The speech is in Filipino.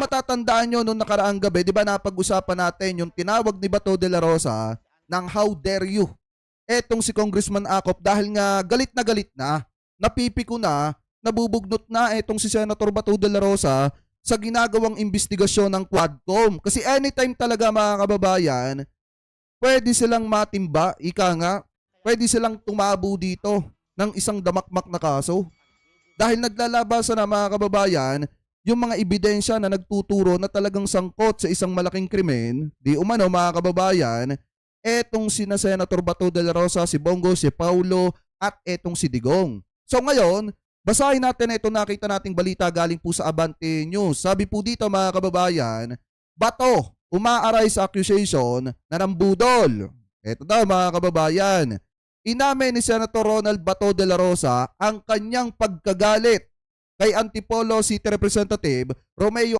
matatandaan nyo nung nakaraang gabi, di ba napag-usapan natin yung tinawag ni Bato de la Rosa ng how dare you. Etong si Congressman Acop dahil nga galit na, napipiko na, nabubugnot na etong si Senator Bato de la Rosa sa ginagawang investigasyon ng Quadcom. Kasi anytime talaga mga kababayan, pwede silang matimba, ika nga, pwede silang tumabo dito ng isang damakmak na kaso. Dahil naglalabasan na mga kababayan, yung mga ebidensya na nagtuturo na talagang sangkot sa isang malaking krimen, di umano mga kababayan, etong sina Senator Bato de la Rosa, si Bongo, si Paulo, at etong si Digong. So ngayon, basahin natin ito, nakita nating balita galing po sa Abante News. Sabi po dito mga kababayan, Bato, umaaray sa accusation na nambudol. Ito daw mga kababayan, inamin ni Senator Ronald Bato de la Rosa ang kanyang pagkagalit kay Antipolo City Representative Romeo